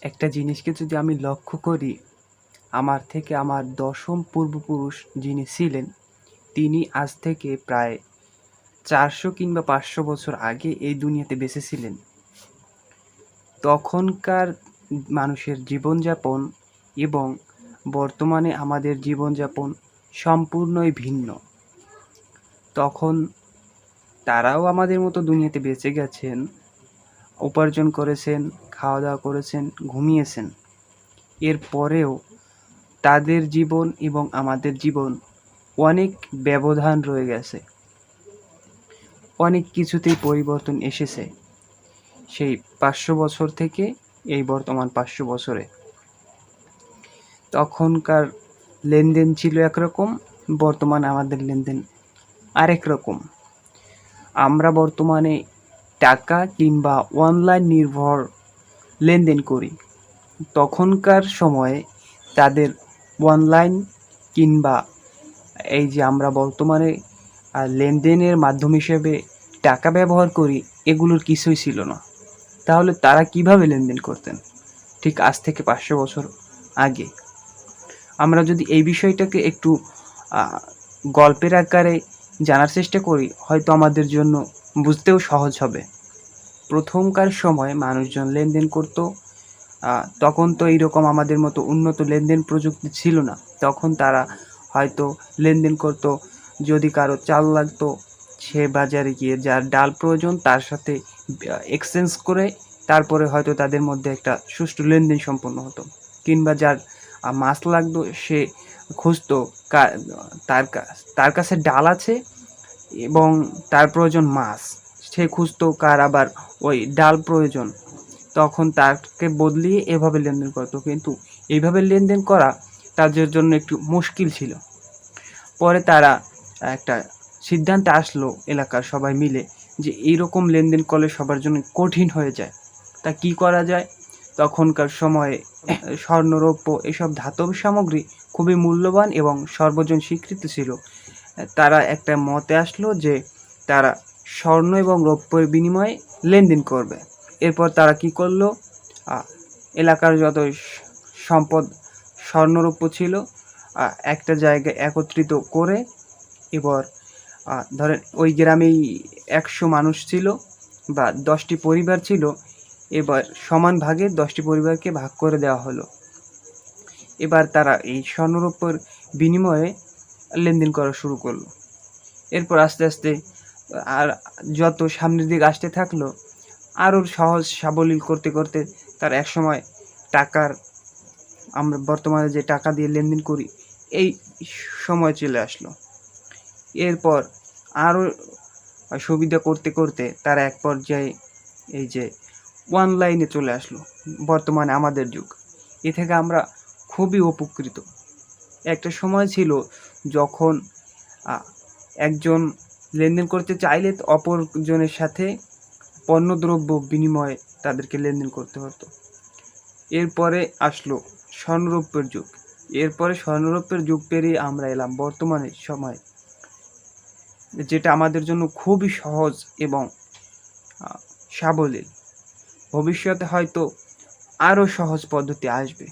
একটা জিনিসকে যদি আমি লক্ষ্য করি, আমার থেকে আমার দশম পূর্বপুরুষ যিনি ছিলেন, তিনি আজ থেকে প্রায় ৪০০ কিংবা ৫০০ বছর আগে এই দুনিয়াতে বেঁচে ছিলেন। তখনকার মানুষের জীবনযাপন এবং বর্তমানে আমাদের জীবনযাপন সম্পূর্ণই ভিন্ন। তখন তারাও আমাদের মতো দুনিয়াতে বেঁচে গেছেন, উপার্জন করেছেন, খাওয়া দাওয়া করেছেন, ঘুমিয়েছেন। এর পরেও তাদের জীবন এবং আমাদের জীবন অনেক ব্যবধান রয়ে গেছে, অনেক কিছুতেই পরিবর্তন এসেছে সেই ৫০০ বছর থেকে এই বর্তমান ৫০০ বছরে। তখনকার লেনদেন ছিল একরকম, বর্তমানে আমাদের লেনদেন আরেক রকম। আমরা বর্তমানে টাকা কিংবা অনলাইন নির্ভর লেনদেন করি। তখনকার সময়ে তাদের অনলাইন কিংবা এই যে আমরা বর্তমানে লেনদেনের মাধ্যম হিসেবে টাকা ব্যবহার করি, এগুলোর কিছুই ছিল না। তাহলে তারা কিভাবে লেনদেন করতেন ঠিক আজ থেকে ৫০০ বছর আগে? আমরা যদি এই বিষয়টাকে একটু গল্পের আকারে জানার চেষ্টা করি, হয়তো আমাদের জন্য বুঝতেও সহজ হবে। প্রথমকার সময় মানুষজন লেনদেন করত, তখন তো এইরকম আমাদের মতো উন্নত লেনদেন প্রযুক্তি ছিল না। তখন তারা হয়তো লেনদেন করত, যদি কারো চাল লাগতো সে বাজারে গিয়ে যার ডাল প্রয়োজন তার সাথে এক্সচেঞ্জ করে তারপরে হয়তো তাদের মধ্যে একটা সুষ্ঠু লেনদেন সম্পন্ন হতো। কিংবা যার মাছ লাগতো সে খুঁজতো তার কাছে ডাল আছে এবং তার প্রয়োজন মাছ, সে খুঁজতো কার আবার ওই ডাল প্রয়োজন, তখন তাকে বদলিয়ে এভাবে লেনদেন করতো। কিন্তু এইভাবে লেনদেন করা তাদের জন্য একটু মুশকিল ছিল। পরে তারা একটা সিদ্ধান্তে আসলো এলাকার সবাই মিলে যে এইরকম লেনদেন করলে সবার জন্য কঠিন হয়ে যায়, তা কি করা যায়। তখনকার সময়ে স্বর্ণ রৌপ্য এসব ধাতব সামগ্রী খুবই মূল্যবান এবং সর্বজন স্বীকৃত ছিল। তারা একটা মতে আসলো যে তারা স্বর্ণ এবং রৌপ্যের বিনিময়ে লেনদেন করবে। এরপর তারা কি করলো, এলাকার যত সম্পদ স্বর্ণরৌপ্য ছিল একটা জায়গায় একত্রিত করে, এবার ধরেন ওই গ্রামেই ১০০ মানুষ ছিল বা 10টি পরিবার ছিল, এবার সমান ভাগে 10টি পরিবারকে ভাগ করে দেওয়া হলো। এবার তারা এই স্বর্ণরৌপ্যের বিনিময়ে লেনদেন করা শুরু করলো। এরপর আস্তে আস্তে আর যত সামনের দিকে আসতে থাকলো, আরও সহজ সাবলীল করতে করতে তার একসময় টাকার, আমরা বর্তমানে যে টাকা দিয়ে লেনদেন করি, এই সময় চলে আসলো। এরপর আরও সুবিধা করতে করতে তারা এক পর্যায়ে এই যে অনলাইনে চলে আসলো, বর্তমানে আমাদের যুগ। এ থেকে আমরা খুবই উপকৃত। একটা সময় ছিল যখন একজন লেনদেন করতে চাইলে অপরজনের সাথে পণ্যদ্রব্য বিনিময়ে তাদেরকে লেনদেন করতে হতো। এরপরে আসলো স্বর্ণরৌপ্যের যুগ। এরপরে স্বর্ণরৌপ্যের যুগ পেরিয়ে আমরা এলাম বর্তমানে সময়, যেটা আমাদের জন্য খুবই সহজ এবং সাবলীল। ভবিষ্যতে হয়তো আরও সহজ পদ্ধতি আসবে।